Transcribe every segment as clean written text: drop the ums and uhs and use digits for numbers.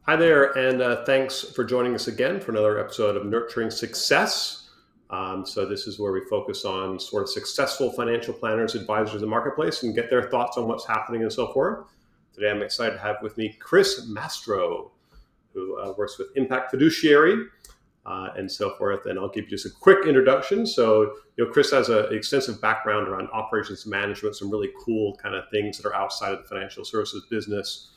Hi there, and thanks for joining us again for another episode of Nurturing Success. So this is where we focus on sort of successful financial planners, advisors in the marketplace, and get their thoughts on what's happening and so forth. Today, I'm excited to have with me Chris Mastro, who works with Impact Fiduciary and so forth. And I'll give you just a quick introduction. So, Chris has an extensive background around operations management, some really cool kind of things that are outside of the financial services business.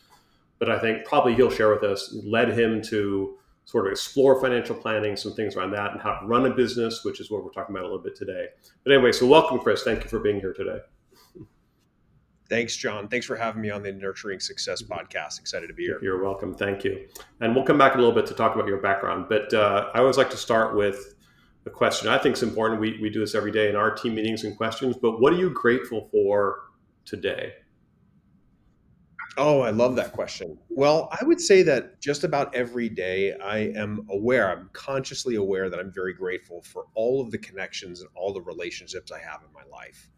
But I think probably he'll share with us, led him to sort of explore financial planning, some things around that, and how to run a business, which is what we're talking about a little bit today. But anyway, so welcome, Chris. Thank you for being here today. Thanks, John. Thanks for having me on the Nurturing Success podcast. Excited to be here. You're welcome. Thank you. And we'll come back a little bit to talk about your background. But I always like to start with a question I think is important. We do this every day in our team meetings and questions. But what are you grateful for today? Oh, I love that question. Well, I would say that just about every day I'm consciously aware that I'm very grateful for all of the connections and all the relationships I have in my life.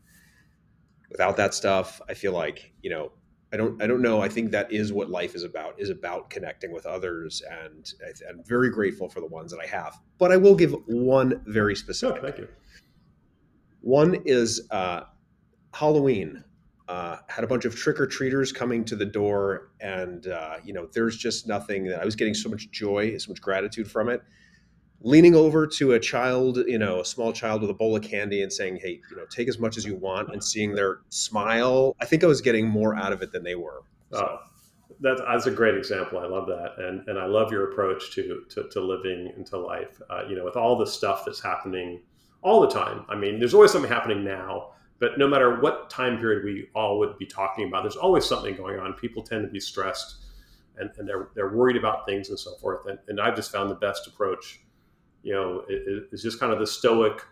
Without that stuff, I feel like, I don't know. I think that is what life is about connecting with others. And I'm very grateful for the ones that I have. But I will give one very specific. Thank you. One is Halloween. Had a bunch of trick-or-treaters coming to the door, and there's just nothing that I was getting so much joy, so much gratitude from it. Leaning over to a child, a small child with a bowl of candy and saying, "Hey, take as much as you want," and seeing their smile, I think I was getting more out of it than they were. So. That's a great example. I love that, and I love your approach to living into life. With all the stuff that's happening all the time. I mean, there's always something happening now. But no matter what time period we all would be talking about, there's always something going on. People tend to be stressed and they're worried about things and so forth. And I've just found the best approach, is just kind of the stoic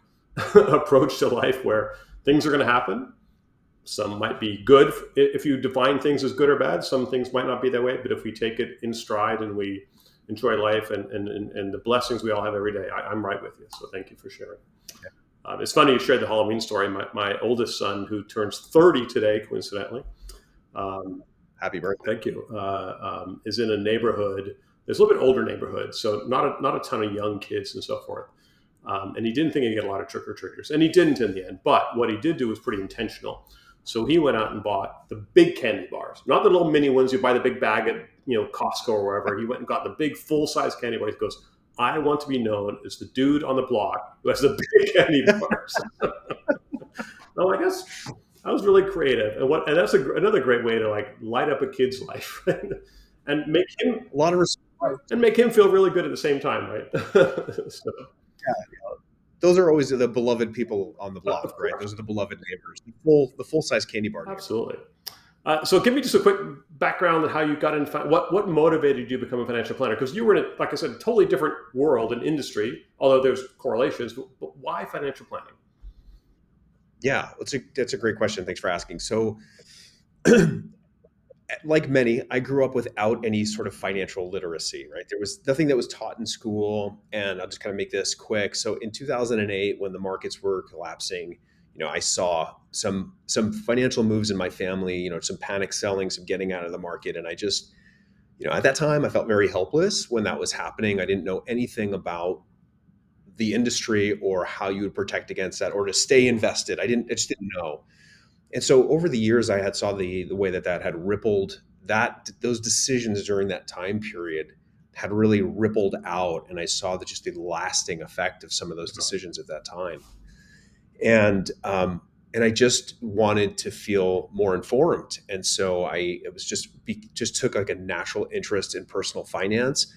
approach to life where things are going to happen. Some might be good if you define things as good or bad. Some things might not be that way. But if we take it in stride and we enjoy life and the blessings we all have every day, I'm right with you. So thank you for sharing. It's funny you shared the Halloween story. My oldest son, who turns 30 today, coincidentally. Happy birthday. Thank you. Is in a neighborhood. There's a little bit older neighborhood, so not a ton of young kids and so forth. And he didn't think he'd get a lot of trick-or-treaters. And he didn't in the end. But what he did do was pretty intentional. So he went out and bought the big candy bars. Not the little mini ones you buy the big bag at Costco or wherever. He went and got the big full-size candy bars. He goes, "I want to be known as the dude on the block who has the big candy bars." So I guess I was really creative, and that's another great way to light up a kid's life, and make him a lot of respect, and make him feel really good at the same time, right? Those are always the beloved people on the block, right? Those are the beloved neighbors. The full size candy bar. Absolutely. So give me just a quick background on how you got into what motivated you to become a financial planner? Because you were in, like I said, a totally different world and industry, although there's correlations. But why financial planning? Yeah, that's a great question. Thanks for asking. So, like many, I grew up without any sort of financial literacy, right? There was nothing that was taught in school, and I'll just kind of make this quick. So in 2008, when the markets were collapsing, I saw some financial moves in my family, some panic selling, some getting out of the market. And I just, at that time, I felt very helpless when that was happening. I didn't know anything about the industry or how you would protect against that or to stay invested. I just didn't know. And so over the years, I had saw the way that had rippled, that those decisions during that time period had really rippled out. And I saw just the lasting effect of some of those decisions at that time. And I just wanted to feel more informed. And so it was just took like a natural interest in personal finance.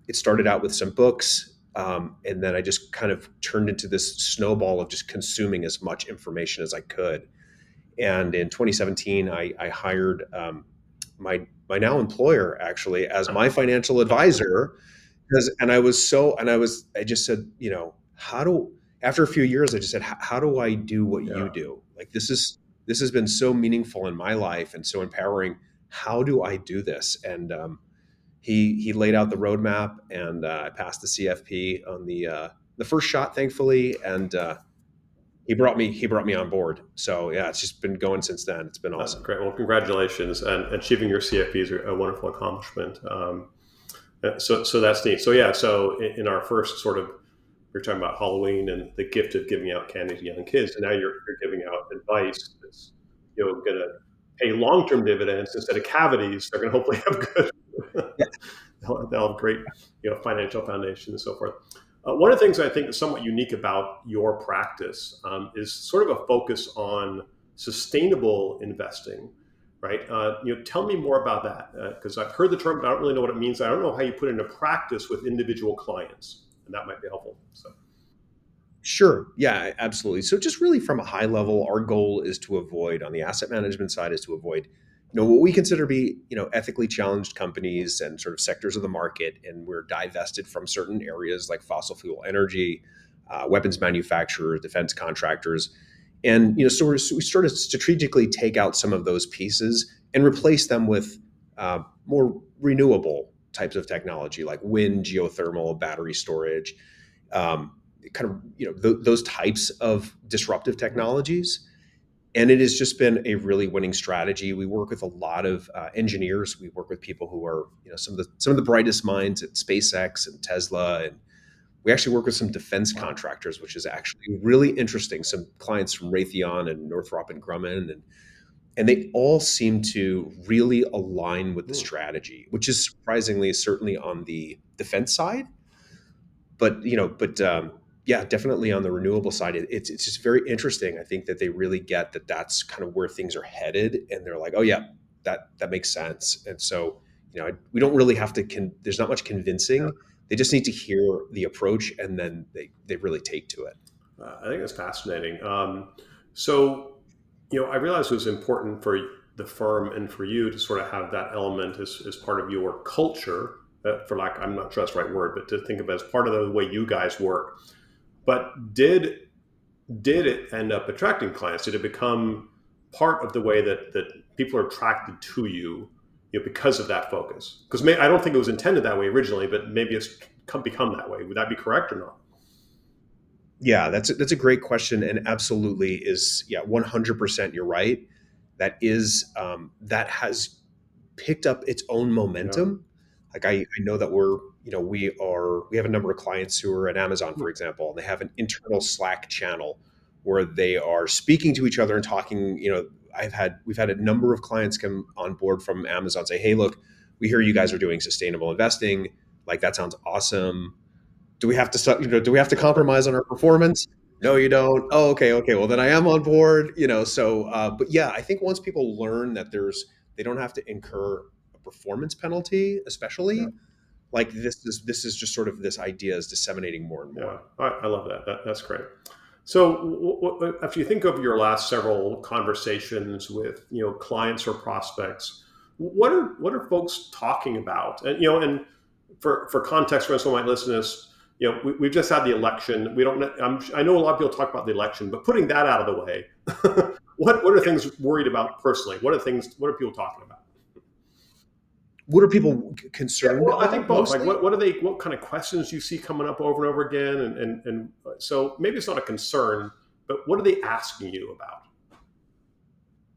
It started out with some books. And then I just kind of turned into this snowball of just consuming as much information as I could. And in 2017, I hired my now employer actually as my financial advisor. I just said, after a few years, I just said, how do I do what you do? Like, this has been so meaningful in my life and so empowering. How do I do this? And he laid out the roadmap, and I passed the CFP on the first shot, thankfully. And he brought me on board. So yeah, it's just been going since then. It's been awesome. That's great. Well, congratulations. And achieving your CFP is a wonderful accomplishment. So that's neat. So yeah, so in our first sort of, you're talking about Halloween and the gift of giving out candy to young kids, and now you're giving out advice that's going to pay long term dividends instead of cavities. They're going to hopefully have good. Yeah, They'll have great financial foundation and so forth. One of the things I think is somewhat unique about your practice is sort of a focus on sustainable investing, right? Tell me more about that because I've heard the term, but I don't really know what it means. I don't know how you put it into practice with individual clients, and that might be helpful. So, sure. Yeah, absolutely. So just really from a high level, our goal is to avoid on the asset management side is to avoid, what we consider to be, ethically challenged companies and sort of sectors of the market, and we're divested from certain areas like fossil fuel energy, weapons manufacturers, defense contractors, and we sort of strategically take out some of those pieces and replace them with more renewable types of technology like wind, geothermal, battery storage, kind of those types of disruptive technologies. And it has just been a really winning strategy. We work with a lot of engineers. We work with people who are some of the brightest minds at SpaceX and Tesla, and we actually work with some defense wow. contractors, which is actually really interesting. Some clients from Raytheon and Northrop and Grumman, and they all seem to really align with the Hmm. strategy, which is surprisingly certainly on the defense side, but yeah, definitely on the renewable side, it's just very interesting. I think that they really get that that's kind of where things are headed, and they're like, oh yeah, that makes sense. And so we don't really have to. There's not much convincing. They just need to hear the approach, and then they really take to it. I think that's fascinating. So, I realized it was important for the firm and for you to sort of have that element as part of your culture, for lack, I'm not sure that's the right word, but to think of it as part of the way you guys work. But did it end up attracting clients? Did it become part of the way that people are attracted to you, because of that focus? Because I don't think it was intended that way originally, but maybe it's become that way. Would that be correct or not? Yeah, that's a great question, and absolutely is, yeah, 100%. You're right. That has picked up its own Yeah. momentum. Like I know that we have a number of clients who are at Amazon, Hmm. for example, and they have an internal Slack channel where they are speaking to each other and talking. We've had a number of clients come on board from Amazon say, "Hey, look, we hear you guys are doing sustainable investing. Like that sounds awesome. Do we have to compromise on our performance? No, you don't. Oh, okay, okay. Well, then I am on board. But yeah, I think once people learn that they don't have to incur a performance penalty, Yeah. especially like this is just sort of this idea is disseminating more and Yeah. more. I love that. That's great. So, after you think of your last several conversations with clients or prospects, what are folks talking about? And for context, for someone might listen to this, we've just had the election. We don't. I know a lot of people talk about the election, but putting that out of the way, what are things worried about personally? What are things? What are people talking about? What are people Yeah, concerned well, I think about both. Like, mostly? what are they? What kind of questions do you see coming up over and over again? And so maybe it's not a concern, but what are they asking you about?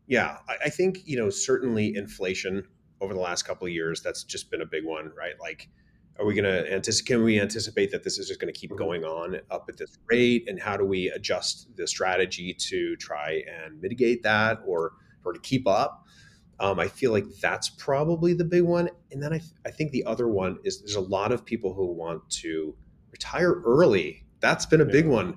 Yeah, I think certainly inflation over the last couple of years, that's just been a big one, right? Like, are we going to anticipate? Can we anticipate that this is just going to keep Hmm. going on up at this rate? And how do we adjust the strategy to try and mitigate that, or to keep up? I feel like that's probably the big one. And then I think the other one is there's a lot of people who want to retire early. That's been a big Yeah, one.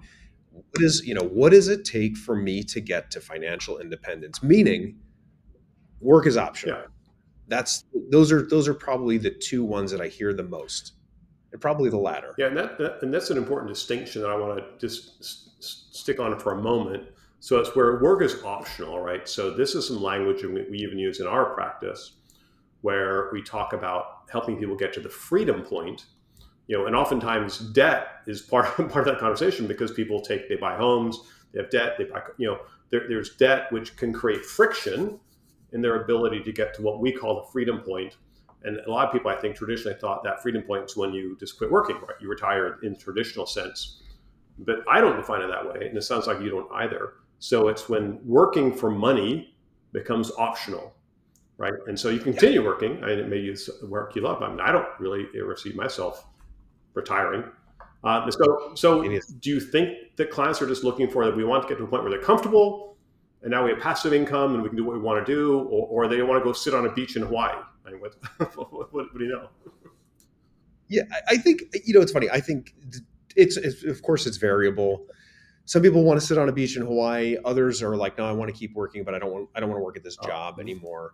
What does it take for me to get to financial independence? Meaning, work is yeah, optional. Those are probably the two ones that I hear the most, and probably the latter. yeah. And that's an important distinction that I want to just stick on for a moment. So it's where work is optional, right? So this is some language we even use in our practice, where we talk about helping people get to the freedom point. And oftentimes debt is part of that conversation because they buy homes, they have debt, they buy, there's debt which can create friction in their ability to get to what we call the freedom point. And a lot of people, I think, traditionally thought that freedom point is when you just quit working, right? You retire in traditional sense. But I don't define it that way, and it sounds like you don't either. So it's when working for money becomes optional. right? And so you Yeah. continue working, and maybe it's work you love. I mean, I don't really ever see myself retiring. So And do you think that clients are just looking for that we want to get to a point where they're comfortable, and now we have passive income and we can do what we want to do, or they want to go sit on a beach in Hawaii? I mean, what do you know? yeah, I think, it's funny. I think it's of course it's variable. Some people want to sit on a beach in Hawaii. Others are like, no, I want to keep working, but I don't want to work at this Oh, job anymore.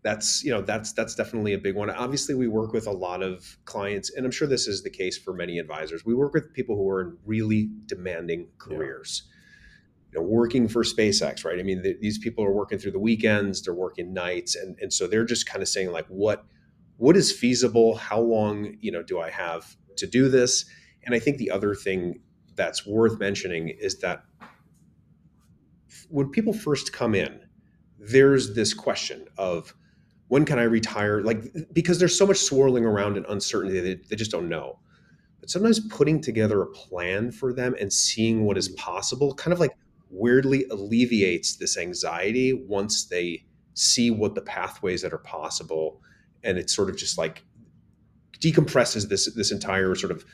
That's definitely a big one. Obviously, we work with a lot of clients, and I'm sure this is the case for many advisors. We work with people who are in really demanding yeah, careers. Working for SpaceX, right? I mean, these people are working through the weekends, they're working nights, and so they're just kind of saying like, what is feasible? How long, do I have to do this? And I think the other thing that's worth mentioning is that when people first come in, there's this question of when can I retire? Like, because there's so much swirling around and uncertainty, they just don't know. But sometimes putting together a plan for them and seeing what is possible kind of like weirdly alleviates this anxiety once they see what the pathways that are possible. And it's sort of just like decompresses this entire sort of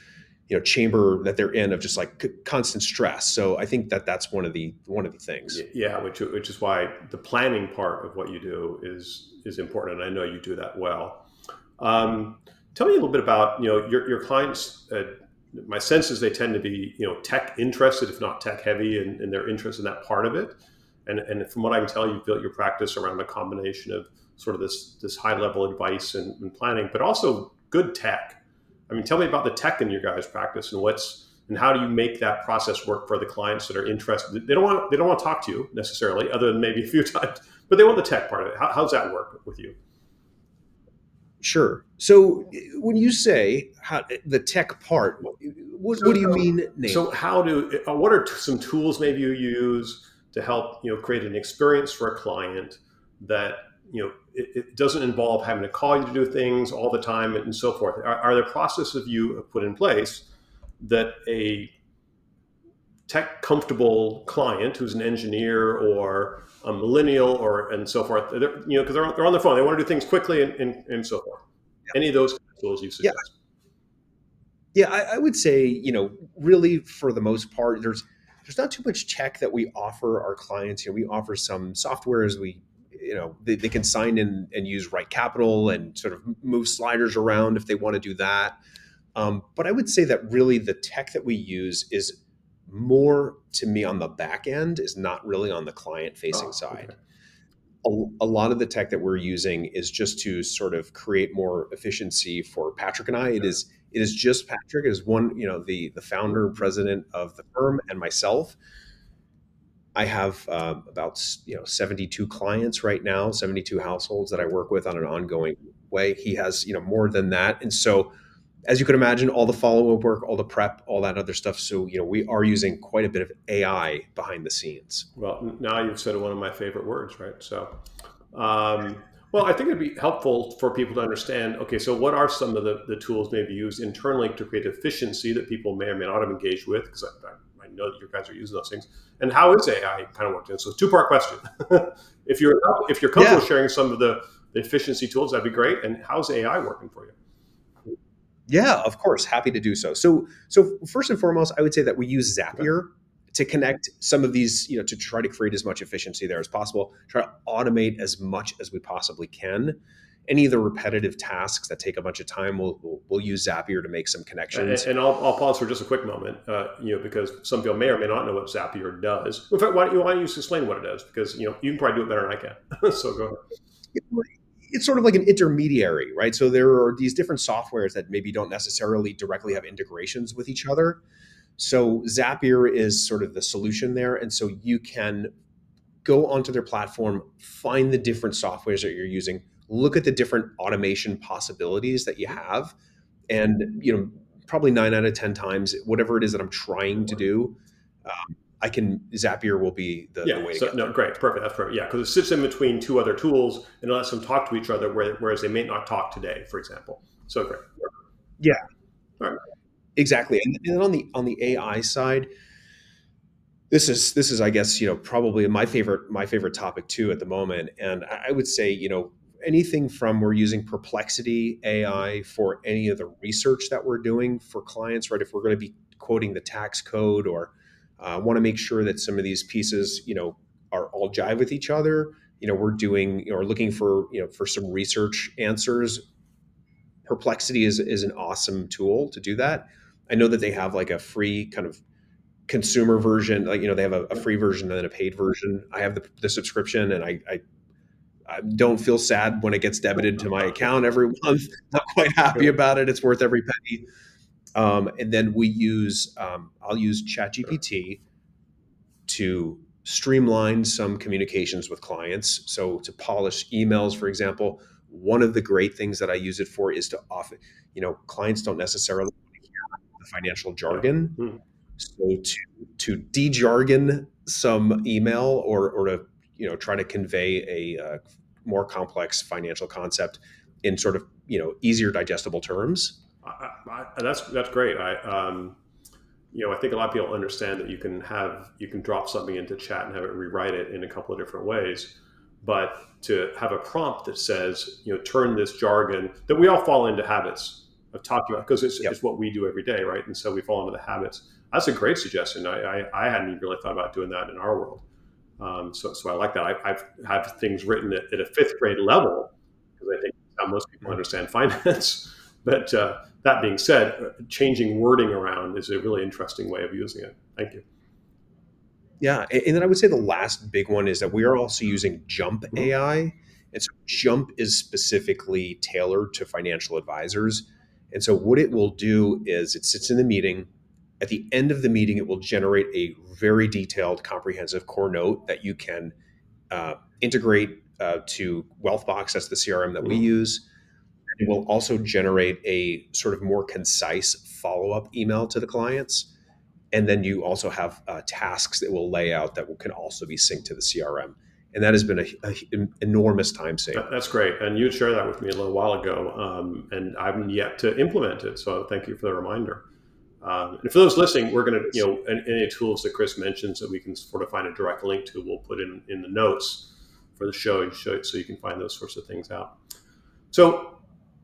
chamber that they're in of just like constant stress. So I think that's one of the things. yeah, which is why the planning part of what you do is important, and I know you do that well. Um, Tell me a little bit about your clients. My sense is they tend to be tech interested, if not tech heavy, in their interest in that part of it. And from what I can tell, you've built your practice around a combination of sort of this high level advice and planning, but also good tech. I mean, tell me about the tech in your guys' practice and how do you make that process work for the clients that are interested? They don't want to talk to you necessarily, other than maybe a few times, but they want the tech part of it. How's that work with you? Sure. So when you say the tech part, what do you So, mean, so namely? what are some tools maybe you use to help create an experience for a client that it doesn't involve having to call you to do things all the time and so forth? Are there processes you have put in place that a tech comfortable client who's an engineer or a millennial or and so forth, because they're on their phone, they want to do things quickly and so forth. Any of those tools you Yeah, suggest? yeah, I would say, really for the most part, there's not too much tech that we offer our clients. We offer some softwares. They can sign in and use Right Capital and sort of move sliders around if they want to do that. But I would say that really the tech that we use is more to me on the back end, is not really on the client facing Oh, okay. side. A lot of the tech that we're using is just to sort of create more efficiency for Patrick and I. It is just Patrick. It is one, the founder and president of the firm, and myself. I have about 72 clients right now, 72 households that I work with on an ongoing way. He has more than that, and so as you can imagine, all the follow-up work, all the prep, all that other stuff. So we are using quite a bit of AI behind the scenes. Well, now you've said one of my favorite words, right? So, well, I think it'd be helpful for people to understand. Okay, so what are some of the tools maybe used internally to create efficiency that people may or may not have engaged with? Because I know that you guys are using those things. And how is AI kind of worked in? So, two-part question. if you're comfortable Yeah, sharing some of the efficiency tools, that'd be great. And how's AI working for you? yeah, of course, happy to do so. So first and foremost, I would say that we use Okay. Zapier to connect some of these, to try to create as much efficiency there as possible, try to automate as much as we possibly can. Any of the repetitive tasks that take a bunch of time, we'll use Zapier to make some connections. And I'll pause for just a quick moment, because some people may or may not know what Zapier does. In fact, why don't you just explain what it is? Because you can probably do it better than I can. So go ahead. It's sort of like an intermediary, right? So there are these different softwares that maybe don't necessarily directly have integrations with each other. So Zapier is sort of the solution there. And so you can go onto their platform, find the different softwares that you're using, look at the different automation possibilities that you have. And, probably 9 out of 10 times, whatever it is that I'm trying to do, Zapier will be the Yeah. way to So get no, there. great, perfect. That's perfect. Yeah, because it sits in between two other tools and it lets them talk to each other, whereas they may not talk today, for example. So great. Yeah, All right. exactly. And then on the AI side, This is I guess probably my favorite topic too at the moment, and I would say anything from we're using Perplexity AI for any of the research that we're doing for clients, right? If we're going to be quoting the tax code or want to make sure that some of these pieces are all jive with each other, we're doing or looking for some research answers. Perplexity is an awesome tool to do that. I know that they have like a free kind of consumer version, like they have a free version and then a paid version. I have the subscription, and I don't feel sad when it gets debited to my account every month. Not quite happy about it. It's worth every penny. And then I'll use ChatGPT to streamline some communications with clients. So to polish emails, for example, one of the great things that I use it for is to often, clients don't necessarily hear the financial Yeah. jargon. Hmm. So to de-jargon some email or to try to convey a more complex financial concept in sort of easier digestible terms. That's great. I think a lot of people understand that you can drop something into chat and have it rewrite it in a couple of different ways, but to have a prompt that says, turn this jargon that we all fall into habits of talking about because it's Yep. what we do every day, right? And so we fall into the habits. That's a great suggestion. I hadn't even really thought about doing that in our world. So I like that. I've had things written at a fifth grade level because I think that's how most people Mhm. understand finance. But that being said, changing wording around is a really interesting way of using it. Thank you. Yeah, and then I would say the last big one is that we are also using Jump Mhm. AI, and so Jump is specifically tailored to financial advisors. And so what it will do is it sits in the meeting. At the end of the meeting, it will generate a very detailed, comprehensive core note that you can integrate to Wealthbox. That's the CRM that we Mhm. use. It will also generate a sort of more concise follow up email to the clients. And then you also have tasks that will lay out that can also be synced to the CRM. And that has been an enormous time saver. That's great. And you shared that with me a little while ago, and I'm yet to implement it. So thank you for the reminder. And for those listening, we're going to, any tools that Chris mentions that we can sort of find a direct link to, we'll put in the notes for the show so you can find those sorts of things out. So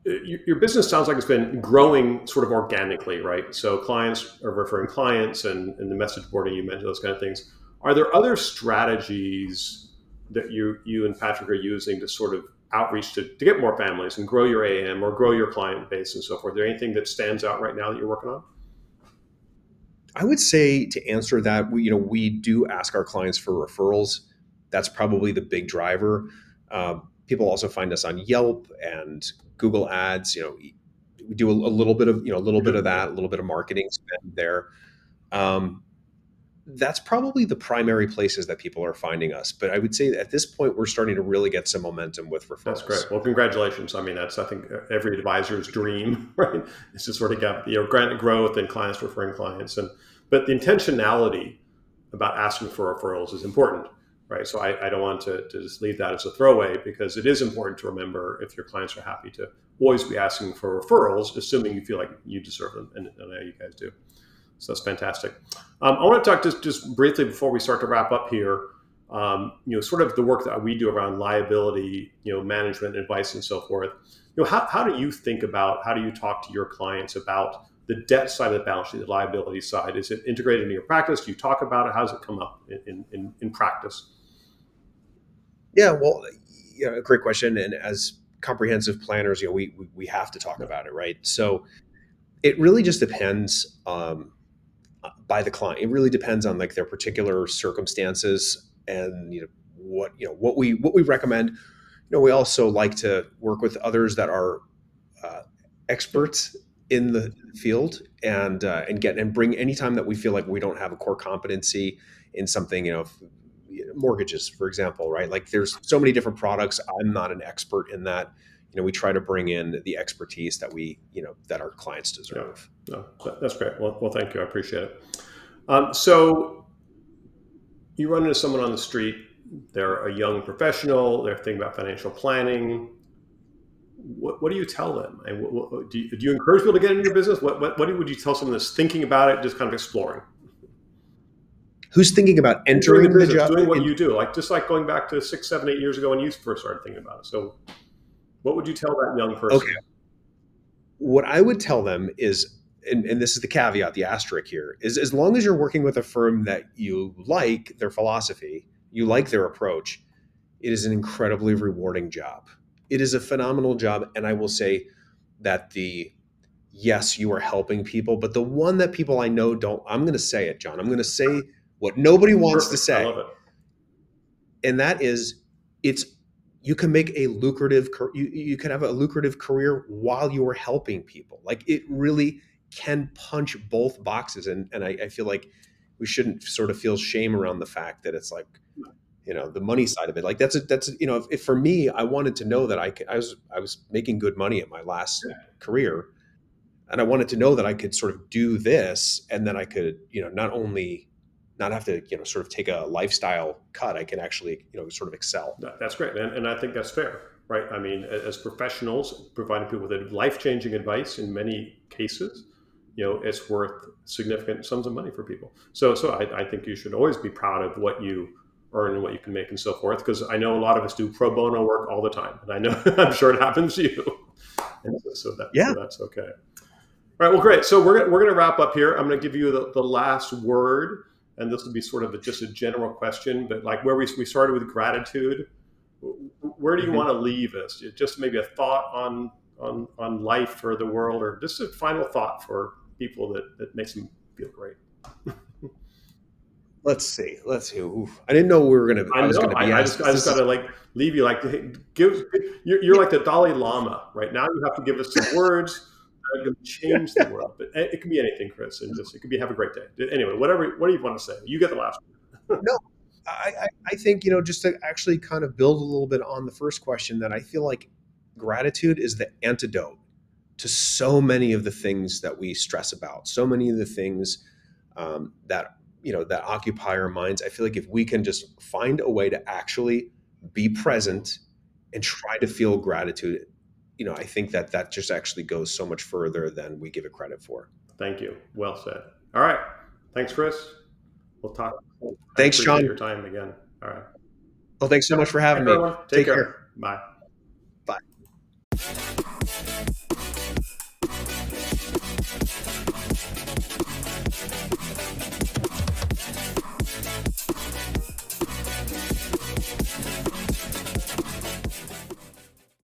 your business sounds like it's been growing sort of organically, right? So clients are referring clients and the message boarding, you mentioned those kind of things. Are there other strategies that you and Patrick are using to sort of outreach to get more families and grow your AM or grow your client base and so forth? Is there anything that stands out right now that you're working on? I would say to answer that, we do ask our clients for referrals. That's probably the big driver. People also find us on Yelp and Google Ads. We do a little bit of a little bit of that, a little bit of marketing spend there. Um, that's probably the primary places that people are finding us. But I would say that at this point, we're starting to really get some momentum with That's referrals. great. Well, congratulations. I mean, that's I think every advisor's dream, right? It's to sort of get grant growth and clients referring clients, and but the intentionality about asking for referrals is important, right? So I don't want to just leave that as a throwaway because it is important to remember if your clients are happy to always be asking for referrals, assuming you feel like you deserve them, and I know you guys do. So that's fantastic. I want to talk just briefly before we start to wrap up here. Sort of the work that we do around liability, management, advice, and so forth. How do you think about how do you talk to your clients about the debt side of the balance sheet, the liability side? Is it integrated into your practice? Do you talk about it? How does it come up in practice? Yeah, well, great question. And as comprehensive planners, we have to talk Yeah. about it, right? So it really just depends by the client. It really depends on like their particular circumstances and what we recommend. We also like to work with others that are uh, Yeah. experts in the field and get and bring anytime that we feel like we don't have a core competency in something, mortgages, for example, right? Like there's so many different products. I'm not an expert in that. We try to bring in the expertise that that our clients Yeah. deserve. No, that's great. Well, thank you. I appreciate it. So you run into someone on the street. They're a young professional. They're thinking about financial planning. What do you tell them? And do you encourage people to get into your business? What would you tell someone that's thinking about it, just kind of exploring? who's thinking about And doing the entering the business, job. doing what you do, like just like going back to 6, 7, 8 years ago when you first started thinking about it. So, what would you tell that young Okay, person? what I would tell them is, and this is the caveat, the asterisk here, is as long as you're working with a firm that you like their philosophy, you like their approach, it is an incredibly rewarding job. It is a phenomenal job. And I will say that yes, you are helping people, but the one that people I know don't, I'm going to say it, John. I'm going to say what nobody wants to Perfect. I say. love it. And that is, it's, you can make a lucrative, you can have a lucrative career while you are helping people. Like it really can punch both boxes. And I feel like we shouldn't sort of feel shame around the fact that it's like, the money side of it. Like if for me, I wanted to know that I was making good money at my last career, and I wanted to know that I could sort of do this, and then I could, not only not have to, sort of take a lifestyle cut, I can actually, sort of excel. That's great, and I think that's fair, right? I mean, as professionals, providing people with life-changing advice in many cases, it's worth significant sums of money for people. So I think you should always be proud of what you earn and what you can make and so forth. Because I know a lot of us do pro bono work all the time, and I know I'm sure it happens to you. And Yeah. so that's okay. All right, well, great. So we're going to wrap up here. I'm going to give you the last word, and this will be sort of just a general question, but like where we started with gratitude, where do you want to leave us? Just maybe a thought on life or the world, or just a final thought for people that makes them feel great. Let's see. Oof. I didn't know we were gonna. I I was know. gonna be I asked just this. got to like leave you like give. You're like the Dalai Lama right now. You have to give us some words that are going to change the world. But it can be anything, Chris, and just it could be have a great day. Anyway, whatever. What do you want to say? You get the last one. No, I think, just to actually kind of build a little bit on the first question, that I feel like gratitude is the antidote to so many of the things that we stress about, so many of the things that that occupy our minds. I feel like if we can just find a way to actually be present and try to feel gratitude, I think that just actually goes so much further than we give it credit for. Thank you. Well said. All right. Thanks, Chris. We'll talk. I Thanks, appreciate Sean. your time again. All right. Well, thanks so much for Thanks, having me. everyone. Take Take care. care. Bye. Bye.